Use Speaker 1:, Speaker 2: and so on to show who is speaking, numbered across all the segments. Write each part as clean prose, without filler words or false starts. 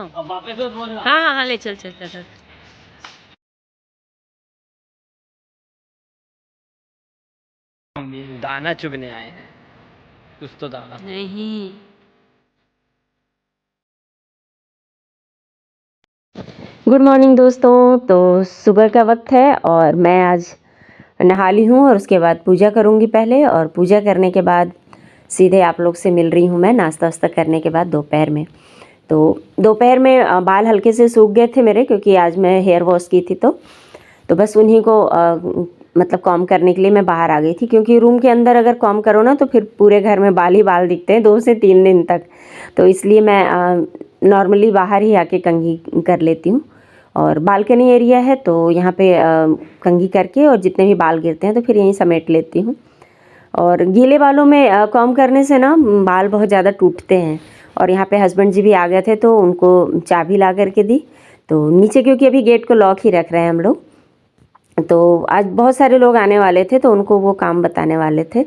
Speaker 1: हाँ हाँ हाँ, ले चल चल चल चल।
Speaker 2: दाना चुगने आए हैं, कुछ तो दाना
Speaker 1: नहीं। गुड मॉर्निंग दोस्तों। तो सुबह का वक्त है और मैं आज नहा ली हूँ और उसके बाद पूजा करूँगी पहले, और पूजा करने के बाद सीधे आप लोग से मिल रही हूँ मैं नाश्ता वास्ता करने के बाद दोपहर में। तो दोपहर में बाल हल्के से सूख गए थे मेरे, क्योंकि आज मैं हेयर वॉश की थी। तो बस उन्हीं को मतलब कॉम करने के लिए मैं बाहर आ गई थी, क्योंकि रूम के अंदर अगर कॉम करो ना तो फिर पूरे घर में बाल ही बाल दिखते हैं 2 से 3 दिन तक। तो इसलिए मैं नॉर्मली बाहर ही आके कंघी कर लेती हूँ। और बालकनी एरिया है तो यहाँ पे कंघी करके और जितने भी बाल गिरते हैं तो फिर यहीं समेट लेती हूँ। और गीले बालों में कॉम करने से ना बाल बहुत ज़्यादा टूटते हैं। और यहाँ पे हस्बैंड जी भी आ गए थे तो उनको चाबी ला करके दी। तो नीचे क्योंकि अभी गेट को लॉक ही रख रहे हैं हम लोग, तो आज बहुत सारे लोग आने वाले थे तो उनको वो काम बताने वाले थे,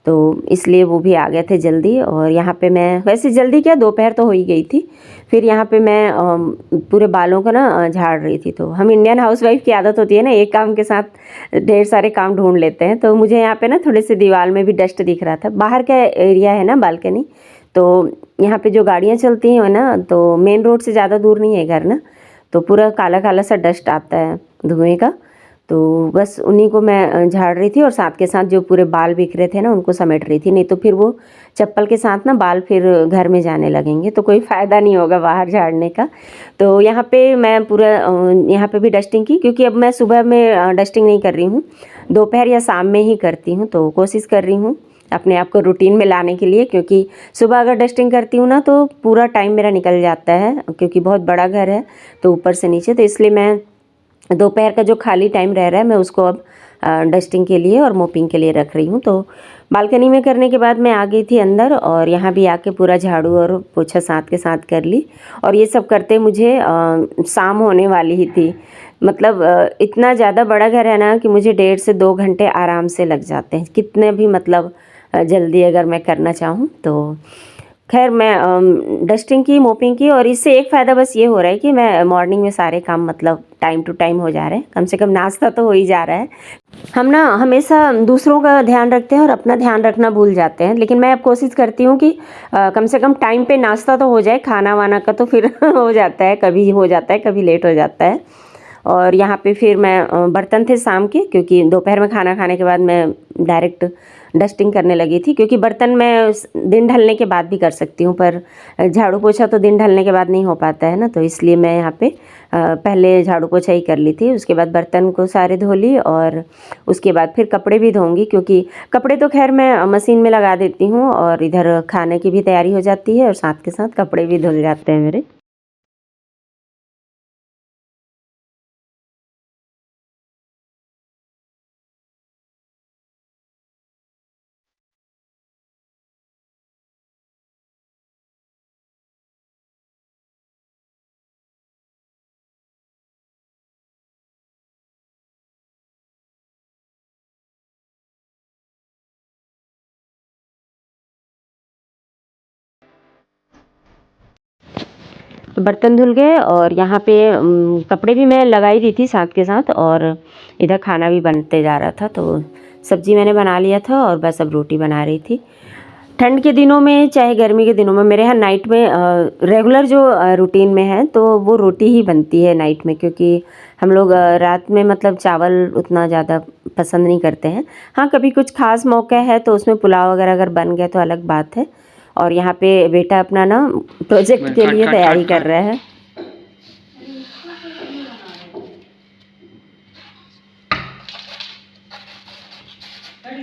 Speaker 1: तो इसलिए वो भी आ गए थे जल्दी। और यहाँ पे मैं वैसे जल्दी क्या, दोपहर तो हो ही गई थी। फिर यहाँ पे मैं पूरे बालों को ना झाड़ रही थी। तो हम इंडियन हाउसवाइफ की आदत होती है ना, एक काम के साथ ढेर सारे काम ढूंढ लेते हैं। तो मुझे यहाँ पे ना थोड़े से दीवार में भी डस्ट दिख रहा था। बाहर का एरिया है ना बालकनी, तो यहाँ पे जो गाड़ियाँ चलती हैं ना, तो मेन रोड से ज़्यादा दूर नहीं है घर ना, तो पूरा काला काला सा डस्ट आता है धुएँ का। तो बस उन्हीं को मैं झाड़ रही थी और साथ के साथ जो पूरे बाल बिखरे थे ना उनको समेट रही थी। नहीं तो फिर वो चप्पल के साथ ना बाल फिर घर में जाने लगेंगे तो कोई फ़ायदा नहीं होगा बाहर झाड़ने का। तो यहाँ पे मैं पूरा यहाँ पे भी डस्टिंग की, क्योंकि अब मैं सुबह में डस्टिंग नहीं कर रही हूँ, दोपहर या शाम में ही करती हूँ। तो कोशिश कर रही हूँ अपने आप को रूटीन में लाने के लिए, क्योंकि सुबह अगर डस्टिंग करती हूँ ना तो पूरा टाइम मेरा निकल जाता है, क्योंकि बहुत बड़ा घर है तो ऊपर से नीचे। तो इसलिए मैं दोपहर का जो खाली टाइम रह रहा है मैं उसको अब डस्टिंग के लिए और मोपिंग के लिए रख रही हूँ। तो बालकनी में करने के बाद मैं आ गई थी अंदर और यहाँ भी आके पूरा झाड़ू और पोछा साथ के साथ कर ली। और ये सब करते मुझे शाम होने वाली ही थी। मतलब इतना ज़्यादा बड़ा घर है ना कि मुझे 1.5 से 2 घंटे आराम से लग जाते हैं, कितने भी मतलब जल्दी अगर मैं करना चाहूँ तो। खैर मैं डस्टिंग की, मोपिंग की, और इससे एक फ़ायदा बस ये हो रहा है कि मैं मॉर्निंग में सारे काम मतलब टाइम टू टाइम हो जा रहे हैं, कम से कम नाश्ता तो हो ही जा रहा है। हम ना हमेशा दूसरों का ध्यान रखते हैं और अपना ध्यान रखना भूल जाते हैं, लेकिन मैं अब कोशिश करती हूँ कि कम से कम टाइम पे नाश्ता तो हो जाए। खाना वाना का तो फिर हो जाता है, कभी हो जाता है, कभी लेट हो जाता है। और यहाँ पे फिर मैं बर्तन थे शाम के, क्योंकि दोपहर में खाना खाने के बाद मैं डायरेक्ट डस्टिंग करने लगी थी, क्योंकि बर्तन मैं दिन ढलने के बाद भी कर सकती हूँ, पर झाड़ू पोछा तो दिन ढलने के बाद नहीं हो पाता है ना। तो इसलिए मैं यहाँ पे पहले झाड़ू पोछा ही कर ली थी, उसके बाद बर्तन को सारे धो ली और उसके बाद फिर कपड़े भी धोऊंगी, क्योंकि कपड़े तो खैर मैं मशीन में लगा देती हूँ और इधर खाने की भी तैयारी हो जाती है और साथ के साथ कपड़े भी धुल जाते हैं मेरे। तो बर्तन धुल गए और यहाँ पे कपड़े भी मैं लगाई दी थी साथ के साथ, और इधर खाना भी बनते जा रहा था। तो सब्जी मैंने बना लिया था और बस अब रोटी बना रही थी। ठंड के दिनों में चाहे गर्मी के दिनों में मेरे यहाँ नाइट में रेगुलर जो रूटीन में है तो वो रोटी ही बनती है नाइट में, क्योंकि हम लोग रात में मतलब चावल उतना ज़्यादा पसंद नहीं करते हैं। हाँ, कभी कुछ खास मौका है तो उसमें पुलाव वगैरह अगर बन गया तो अलग बात है। और यहाँ पे बेटा अपना ना प्रोजेक्ट के लिए तैयारी कर रहा है।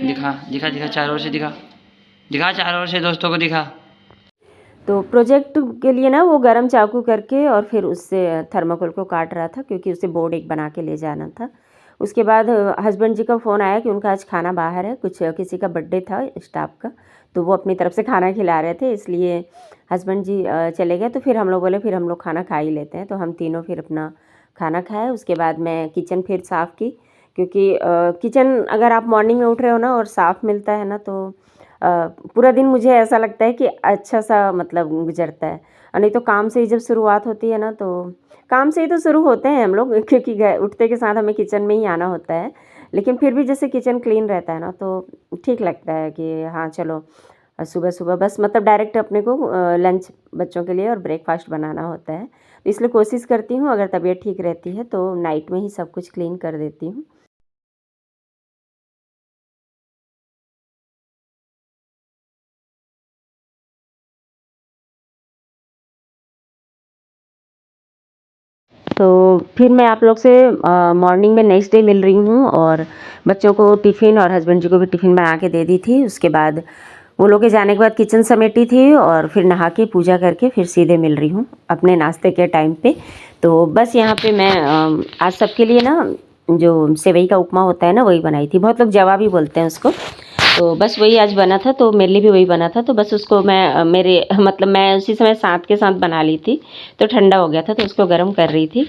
Speaker 2: दिखा दिखा दिखा, चारों ओर से दिखा दिखा, चारों ओर से दोस्तों को दिखा।
Speaker 1: तो प्रोजेक्ट के लिए ना वो गरम चाकू करके और फिर उससे थर्माकोल को काट रहा था, क्योंकि उसे बोर्ड एक बना के ले जाना था। उसके बाद हस्बैंड जी का फ़ोन आया कि उनका आज खाना बाहर है, कुछ किसी का बर्थडे था स्टाफ का, तो वो अपनी तरफ से खाना खिला रहे थे, इसलिए हस्बैंड जी चले गए। तो फिर हम लोग बोले फिर हम लोग खाना खा ही लेते हैं, तो हम तीनों फिर अपना खाना खाए। उसके बाद मैं किचन फिर साफ़ की, क्योंकि किचन अगर आप मॉर्निंग में उठ रहे हो ना और साफ़ मिलता है ना तो पूरा दिन मुझे ऐसा लगता है कि अच्छा सा मतलब गुजरता है। और नहीं तो काम से ही जब शुरुआत होती है ना, तो काम से ही तो शुरू होते हैं हम लोग, क्योंकि उठते के साथ हमें किचन में ही आना होता है। लेकिन फिर भी जैसे किचन क्लीन रहता है ना, तो ठीक लगता है कि हाँ चलो सुबह-सुबह बस मतलब डायरेक्ट अपने को लंच बच्चों के लिए और ब्रेकफ़ास्ट बनाना होता है। तो इसलिए कोशिश करती हूँ, अगर तबीयत ठीक रहती है तो नाइट में ही सब कुछ क्लीन कर देती हूँ। तो फिर मैं आप लोग से मॉर्निंग में नेक्स्ट डे मिल रही हूँ, और बच्चों को टिफ़िन और हस्बैंड जी को भी टिफ़िन बना के दे दी थी। उसके बाद वो लोग के जाने के बाद किचन समेटी थी, और फिर नहा के पूजा करके फिर सीधे मिल रही हूँ अपने नाश्ते के टाइम पे। तो बस यहाँ पे मैं आज सबके लिए ना जो सेवई का उपमा होता है ना, वही बनाई थी। बहुत लोग जवा भी बोलते हैं उसको। तो बस वही आज बना था, तो मेरे लिए भी वही बना था। तो बस उसको मैं मेरे मतलब मैं उसी समय साथ के साथ बना ली थी, तो ठंडा हो गया था तो उसको गर्म कर रही थी।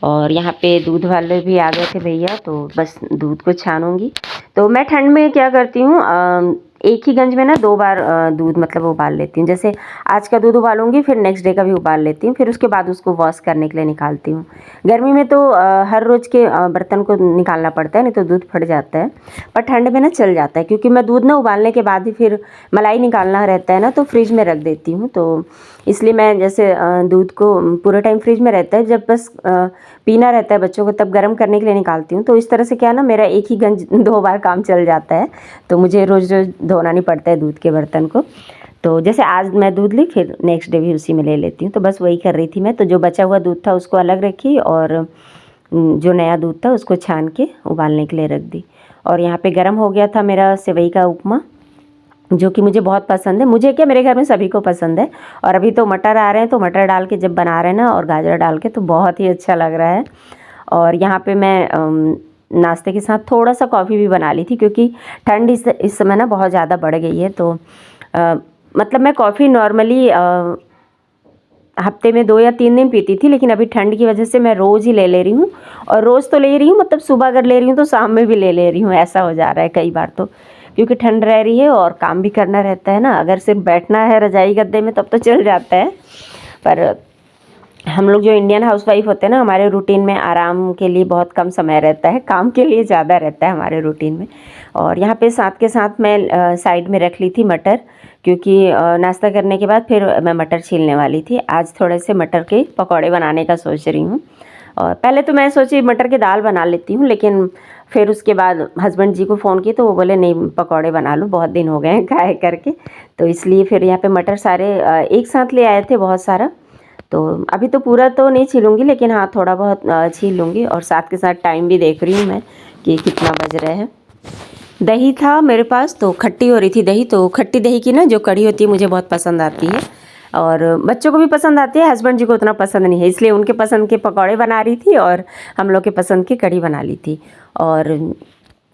Speaker 1: और यहाँ पे दूध वाले भी आ गए थे भैया, तो बस दूध को छानूंगी। तो मैं ठंड में क्या करती हूँ, एक ही गंज में ना 2 बार दूध मतलब उबाल लेती हूँ। जैसे आज का दूध उबालूंगी, फिर नेक्स्ट डे का भी उबाल लेती हूँ, फिर उसके बाद उसको वॉश करने के लिए निकालती हूँ। गर्मी में तो हर रोज़ के बर्तन को निकालना पड़ता है, नहीं तो दूध फट जाता है। पर ठंड में ना चल जाता है, क्योंकि मैं दूध ना उबालने के बाद ही फिर मलाई निकालना रहता है ना, तो फ्रिज में रख देती हूँ। तो इसलिए मैं जैसे दूध को पूरे टाइम फ्रिज में रहता है, जब बस पीना रहता है बच्चों को तब गर्म करने के लिए निकालती हूँ। तो इस तरह से क्या ना, मेरा एक ही गंज 2 बार काम चल जाता है, तो मुझे रोज़ रोज़ धोना नहीं पड़ता है दूध के बर्तन को। तो जैसे आज मैं दूध ली, फिर नेक्स्ट डे भी उसी में ले लेती हूँ। तो बस वही कर रही थी मैं। तो जो बचा हुआ दूध था उसको अलग रखी, और जो नया दूध था उसको छान के उबालने के लिए रख दी। और यहाँ पे गर्म हो गया था मेरा सेवई का उपमा, जो कि मुझे बहुत पसंद है। मुझे क्या, मेरे घर में सभी को पसंद है। और अभी तो मटर आ रहे हैं, तो मटर डाल के जब बना रहे हैं ना, और गाजर डाल के, तो बहुत ही अच्छा लग रहा है। और यहाँ पे मैं नाश्ते के साथ थोड़ा सा कॉफ़ी भी बना ली थी, क्योंकि ठंड इस समय ना बहुत ज़्यादा बढ़ गई है। तो मतलब मैं कॉफ़ी नॉर्मली हफ्ते में 2 या 3 दिन पीती थी, लेकिन अभी ठंड की वजह से मैं रोज़ ही ले रही हूँ। और रोज़ तो ले रही हूँ, मतलब सुबह अगर ले रही हूँ तो शाम में भी ले रही हूँ, ऐसा हो जा रहा है कई बार तो। क्योंकि ठंड रह रही है और काम भी करना रहता है ना, अगर सिर्फ बैठना है रजाई गद्दे में तब तो चल जाता है। पर हम लोग जो इंडियन हाउसवाइफ होते हैं ना, हमारे रूटीन में आराम के लिए बहुत कम समय रहता है, काम के लिए ज़्यादा रहता है हमारे रूटीन में। और यहाँ पे साथ के साथ मैं साइड में रख ली थी मटर, क्योंकि नाश्ता करने के बाद फिर मैं मटर छीलने वाली थी। आज थोड़े से मटर के पकौड़े बनाने का सोच रही हूँ। और पहले तो मैं सोची मटर की दाल बना लेती हूँ, लेकिन फिर उसके बाद हस्बैंड जी को फ़ोन की तो वो बोले नहीं, पकौड़े बना लो, बहुत दिन हो गए हैं खाए करके। तो इसलिए फिर यहाँ पे मटर सारे एक साथ ले आए थे, बहुत सारा। तो अभी तो पूरा तो नहीं छीलूँगी, लेकिन हाँ थोड़ा बहुत छील लूँगी। और साथ के साथ टाइम भी देख रही हूँ मैं कि कितना बज रहे हैं। दही था मेरे पास, तो खट्टी हो रही थी दही। तो खट्टी दही की ना जो कढ़ी होती है मुझे बहुत पसंद आती है, और बच्चों को भी पसंद आती है। हस्बैंड जी को उतना पसंद नहीं है, इसलिए उनके पसंद के पकौड़े बना रही थी और हम लोग के पसंद की कढ़ी बना ली थी। और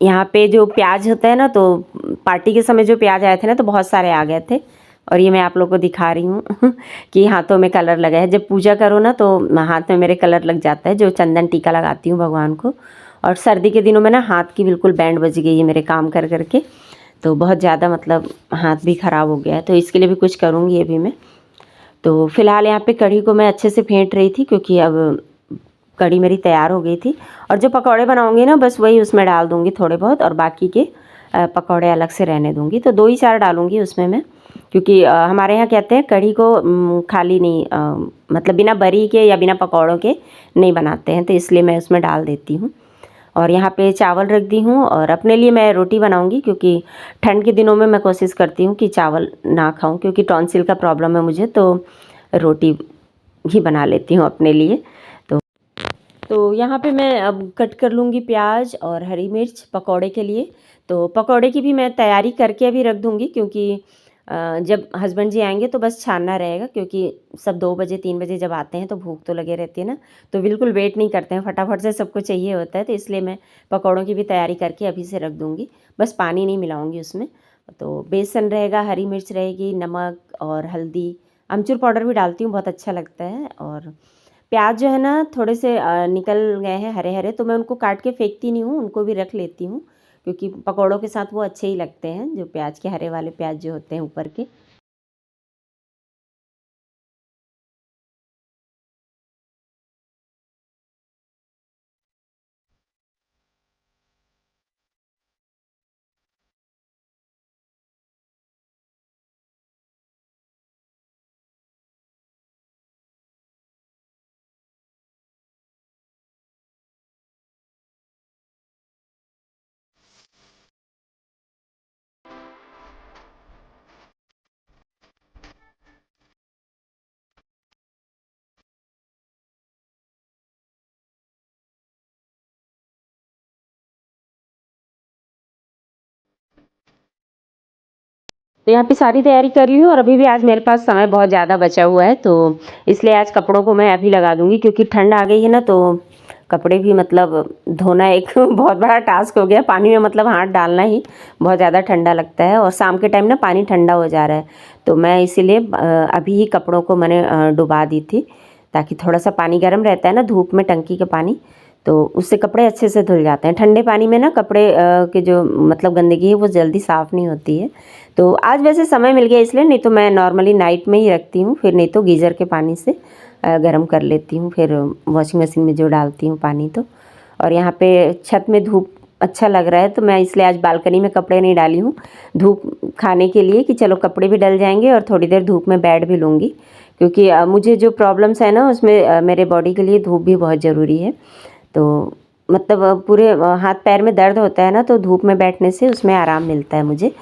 Speaker 1: यहाँ पे जो प्याज होता है ना, तो पार्टी के समय जो प्याज आए थे ना, तो बहुत सारे आ गए थे। और ये मैं आप लोग को दिखा रही हूँ कि हाथों में कलर लगा है। जब पूजा करो ना, तो हाथ में मेरे कलर लग जाता है, जो चंदन टीका लगाती हूँ भगवान को। और सर्दी के दिनों में ना हाथ की बिल्कुल बैंड बज गई है मेरे काम कर करके, तो बहुत ज़्यादा मतलब हाथ भी ख़राब हो गया है। तो इसके लिए भी कुछ करूँगी अभी मैं। तो फ़िलहाल यहाँ पे कढ़ी को मैं अच्छे से फेंट रही थी, क्योंकि अब कढ़ी मेरी तैयार हो गई थी। और जो पकौड़े बनाऊँगी ना, बस वही उसमें डाल दूँगी थोड़े बहुत, और बाकी के पकौड़े अलग से रहने दूँगी। तो 2 ही 4 डालूँगी उसमें मैं, क्योंकि हमारे यहाँ कहते हैं कढ़ी को खाली नहीं मतलब बिना बरी के या बिना पकौड़ों के नहीं बनाते हैं, तो इसलिए मैं उसमें डाल देती हूँ। और यहाँ पे चावल रख दी हूँ, और अपने लिए मैं रोटी बनाऊँगी, क्योंकि ठंड के दिनों में मैं कोशिश करती हूँ कि चावल ना खाऊँ, क्योंकि टॉन्सिल का प्रॉब्लम है मुझे, तो रोटी ही बना लेती हूँ अपने लिए। तो यहाँ पे मैं अब कट कर लूँगी प्याज और हरी मिर्च पकौड़े के लिए। तो पकौड़े की भी मैं तैयारी करके अभी रख दूँगी, क्योंकि जब हस्बैंड जी आएंगे तो बस छानना रहेगा, क्योंकि सब 2 बजे 3 बजे जब आते हैं तो भूख तो लगे रहती है ना, तो बिल्कुल वेट नहीं करते हैं, फटाफट से सबको चाहिए होता है। तो इसलिए मैं पकौड़ों की भी तैयारी करके अभी से रख दूँगी, बस पानी नहीं मिलाऊँगी उसमें। तो बेसन रहेगा, हरी मिर्च रहेगी, नमक और हल्दी, अमचूर पाउडर भी डालती हूँ, बहुत अच्छा लगता है। और प्याज जो है ना, थोड़े से निकल गए हैं हरे हरे, तो मैं उनको काट के फेंकती नहीं हूँ, उनको भी रख लेती हूँ, क्योंकि पकौड़ों के साथ वो अच्छे ही लगते हैं, जो प्याज के हरे वाले प्याज जो होते हैं ऊपर के। तो यहाँ पे सारी तैयारी कर ली हूँ और अभी भी आज मेरे पास समय बहुत ज़्यादा बचा हुआ है, तो इसलिए आज कपड़ों को मैं अभी लगा दूँगी, क्योंकि ठंड आ गई है ना, तो कपड़े भी मतलब धोना एक बहुत बड़ा टास्क हो गया। पानी में मतलब हाथ डालना ही बहुत ज़्यादा ठंडा लगता है, और शाम के टाइम ना पानी ठंडा हो जा रहा है, तो मैं इसीलिए अभी ही कपड़ों को मैंने डुबा दी थी, ताकि थोड़ा सा पानी गर्म रहता है ना धूप में, टंकी का पानी, तो उससे कपड़े अच्छे से धुल जाते हैं। ठंडे पानी में ना कपड़े के जो मतलब गंदगी है वो जल्दी साफ़ नहीं होती है। तो आज वैसे समय मिल गया इसलिए, नहीं तो मैं नॉर्मली नाइट में ही रखती हूँ, फिर नहीं तो गीज़र के पानी से गर्म कर लेती हूँ, फिर वॉशिंग मशीन में जो डालती हूँ पानी तो। और यहाँ पे छत में धूप अच्छा लग रहा है, तो मैं इसलिए आज बालकनी में कपड़े नहीं डाली हूँ धूप खाने के लिए, कि चलो कपड़े भी डल जाएंगे और थोड़ी देर धूप में बैठ भी लूँगी, क्योंकि मुझे जो प्रॉब्लम्स है ना उसमें मेरे बॉडी के लिए धूप भी बहुत ज़रूरी है। तो मतलब पूरे हाथ पैर में दर्द होता है ना, तो धूप में बैठने से उसमें आराम मिलता है मुझे,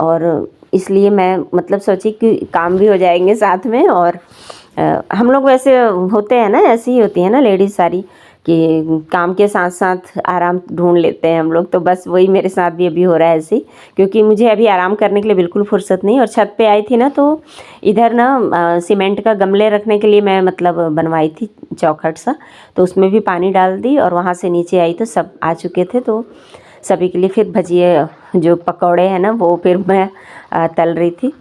Speaker 1: और इसलिए मैं मतलब सोची कि काम भी हो जाएंगे साथ में। और हम लोग वैसे होते हैं ना, ऐसी ही होती है ना लेडीज़ सारी, कि काम के साथ साथ आराम ढूंढ लेते हैं हम लोग, तो बस वही मेरे साथ भी अभी हो रहा है ऐसे ही, क्योंकि मुझे अभी आराम करने के लिए बिल्कुल फुर्सत नहीं। और छत पे आई थी ना, तो इधर ना सीमेंट का गमले रखने के लिए मैं मतलब बनवाई थी चौखट सा, तो उसमें भी पानी डाल दी, और वहाँ से नीचे आई तो सब आ चुके थे, तो सभी के लिए फिर भजिए जो पकौड़े हैं ना वो फिर मैं तल रही थी।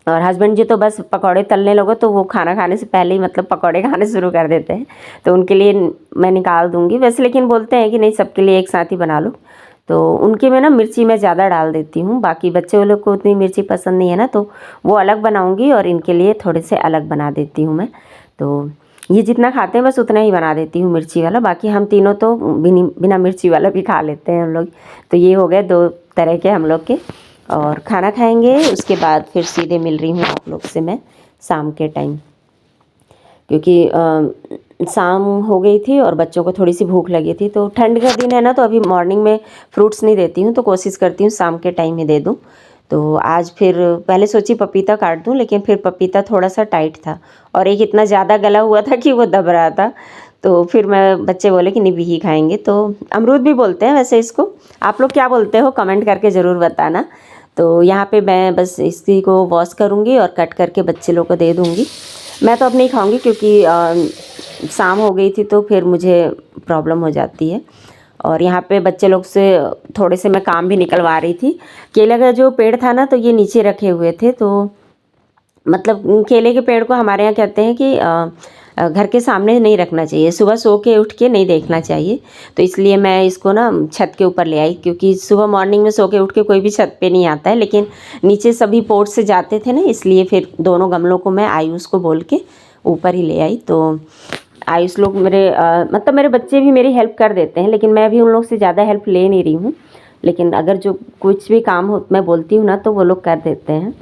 Speaker 1: और हस्बैंड जी तो बस पकौड़े तलने लगो तो वो खाना खाने से पहले ही मतलब पकौड़े खाने शुरू कर देते हैं, तो उनके लिए मैं निकाल दूँगी वैसे, लेकिन बोलते हैं कि नहीं सबके लिए एक साथ ही बना लो, तो उनके में ना मिर्ची मैं ज़्यादा डाल देती हूँ। बाकी बच्चे लोग को उतनी मिर्ची पसंद नहीं है ना, तो वो अलग बनाऊँगी और इनके लिए थोड़े से अलग बना देती हूँ मैं। तो ये जितना खाते हैं बस उतना ही बना देती हूँ मिर्ची वाला, बाकी हम तीनों तो बिना मिर्ची वाला भी खा लेते हैं हम लोग। तो ये हो गए 2 तरह के हम लोग के। और खाना खाएंगे उसके बाद फिर सीधे मिल रही हूँ आप लोग से मैं शाम के टाइम, क्योंकि शाम हो गई थी और बच्चों को थोड़ी सी भूख लगी थी। तो ठंड का दिन है ना, तो अभी मॉर्निंग में फ्रूट्स नहीं देती हूँ, तो कोशिश करती हूँ शाम के टाइम ही दे दूँ। तो आज फिर पहले सोची पपीता काट दूँ, लेकिन फिर पपीता थोड़ा सा टाइट था और एक इतना ज़्यादा गला हुआ था कि वो दब रहा था, तो फिर मैं बच्चे बोले कि नहीं ही खाएंगे, तो अमरूद भी बोलते हैं वैसे इसको। आप लोग क्या बोलते हो कमेंट करके ज़रूर बताना। तो यहाँ पे मैं बस इसी को वॉश करूँगी और कट करके बच्चे लोग को दे दूँगी। मैं तो अब नहीं खाऊँगी, क्योंकि शाम हो गई थी तो फिर मुझे प्रॉब्लम हो जाती है। और यहाँ पे बच्चे लोग से थोड़े से मैं काम भी निकलवा रही थी। केले का जो पेड़ था ना, तो ये नीचे रखे हुए थे, तो मतलब केले के पेड़ को हमारे यहाँ कहते हैं कि घर के सामने नहीं रखना चाहिए, सुबह सो के उठ के नहीं देखना चाहिए, तो इसलिए मैं इसको ना छत के ऊपर ले आई, क्योंकि सुबह मॉर्निंग में सो के उठ के कोई भी छत पे नहीं आता है, लेकिन नीचे सभी पोर्ट से जाते थे ना, इसलिए फिर दोनों गमलों को मैं आयुष को बोल के ऊपर ही ले आई। तो आयुष लोग मेरे मतलब मेरे बच्चे भी मेरी हेल्प कर देते हैं, लेकिन मैं भी उन लोग से ज़्यादा हेल्प ले नहीं रही हूँ, लेकिन अगर जो कुछ भी काम हो मैं बोलती हूँ ना, तो वो लोग कर देते हैं।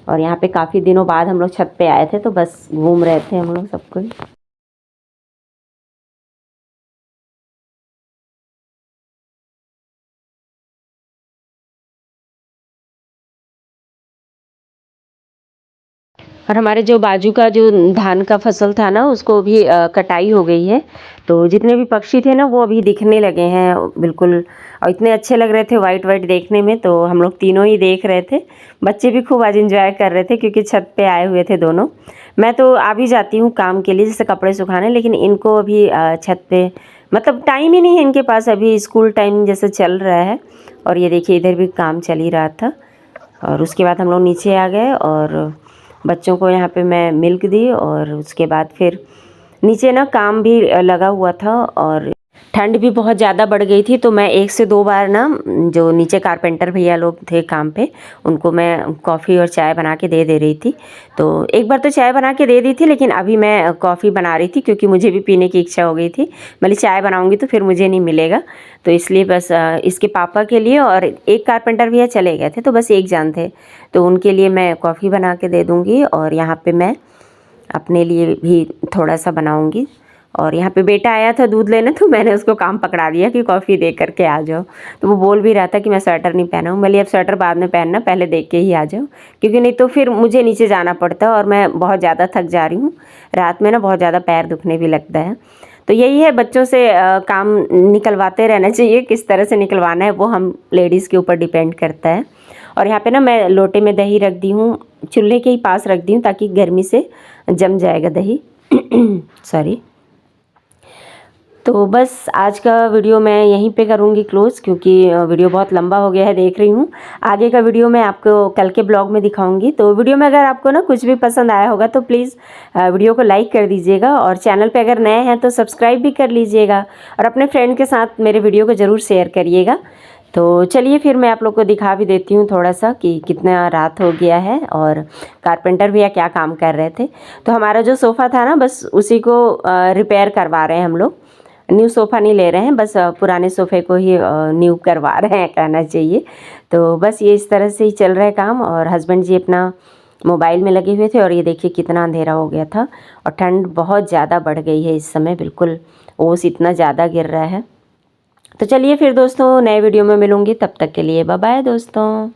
Speaker 1: और यहाँ पे काफ़ी दिनों बाद हम लोग छत पे आए थे, तो बस घूम रहे थे हम लोग सब कोई। और हमारे जो बाजू का जो धान का फसल था ना, उसको भी कटाई हो गई है, तो जितने भी पक्षी थे ना वो अभी दिखने लगे हैं बिल्कुल, और इतने अच्छे लग रहे थे वाइट वाइट देखने में, तो हम लोग तीनों ही देख रहे थे। बच्चे भी खूब आज इंजॉय कर रहे थे, क्योंकि छत पे आए हुए थे दोनों। मैं तो आ भी जाती हूँ काम के लिए, जैसे कपड़े सुखाने, लेकिन इनको अभी छत पे मतलब टाइम ही नहीं है इनके पास, अभी स्कूल टाइम जैसे चल रहा है। और ये देखिए इधर भी काम चल ही रहा था। और उसके बाद हम लोग नीचे आ गए और बच्चों को यहाँ पे मैं मिल्क दी, और उसके बाद फिर नीचे ना काम भी लगा हुआ था, और ठंड भी बहुत ज़्यादा बढ़ गई थी, तो मैं 1 से 2 बार ना जो नीचे कारपेंटर भैया लोग थे काम पे, उनको मैं कॉफ़ी और चाय बना के दे रही थी। तो एक बार तो चाय बना के दे दी थी, लेकिन अभी मैं कॉफ़ी बना रही थी, क्योंकि मुझे भी पीने की इच्छा हो गई थी। मतलब चाय बनाऊँगी तो फिर मुझे नहीं मिलेगा, तो इसलिए बस इसके पापा के लिए, और एक कारपेंटर भैया चले गए थे, तो बस एक जान थे, तो उनके लिए मैं कॉफ़ी बना के दे दूँगी, और यहाँ पर मैं अपने लिए भी थोड़ा सा बनाऊँगी। और यहाँ पे बेटा आया था दूध लेने, तो मैंने उसको काम पकड़ा दिया कि कॉफ़ी दे करके आ जाओ। तो वो बोल भी रहा था कि मैं स्वेटर नहीं पहना हूँ। बोली अब स्वेटर बाद में पहनना, पहले देख के ही आ जाओ, क्योंकि नहीं तो फिर मुझे नीचे जाना पड़ता है, और मैं बहुत ज़्यादा थक जा रही हूँ रात में ना, बहुत ज़्यादा पैर दुखने भी लगता है। तो यही है, बच्चों से काम निकलवाते रहना चाहिए, किस तरह से निकलवाना है वो हम लेडीज़ के ऊपर डिपेंड करता है। और यहाँ पे ना मैं लोटे में दही रख दी हूँ, चूल्हे के ही पास रख दी हूँ ताकि गर्मी से जम जाएगा दही। सॉरी। तो बस आज का वीडियो मैं यहीं पे करूँगी क्लोज़, क्योंकि वीडियो बहुत लंबा हो गया है देख रही हूँ। आगे का वीडियो मैं आपको कल के ब्लॉग में दिखाऊंगी। तो वीडियो में अगर आपको ना कुछ भी पसंद आया होगा तो प्लीज़ वीडियो को लाइक कर दीजिएगा, और चैनल पे अगर नए हैं तो सब्सक्राइब भी कर लीजिएगा, और अपने फ्रेंड के साथ मेरे वीडियो को ज़रूर शेयर करिएगा। तो चलिए फिर मैं आप लोग को दिखा भी देती हूँ थोड़ा सा कि कितना रात हो गया है, और कारपेंटर भैया क्या काम कर रहे थे। तो हमारा जो सोफ़ा था ना, बस उसी को रिपेयर करवा रहे हैं हम लोग। न्यू सोफ़ा नहीं ले रहे हैं, बस पुराने सोफ़े को ही न्यू करवा रहे हैं कहना चाहिए। तो बस ये इस तरह से ही चल रहा है काम, और हस्बैंड जी अपना मोबाइल में लगे हुए थे। और ये देखिए कितना अंधेरा हो गया था, और ठंड बहुत ज़्यादा बढ़ गई है इस समय, बिल्कुल ओस इतना ज़्यादा गिर रहा है। तो चलिए फिर दोस्तों, नए वीडियो में मिलूँगी, तब तक के लिए बाय बाय दोस्तों।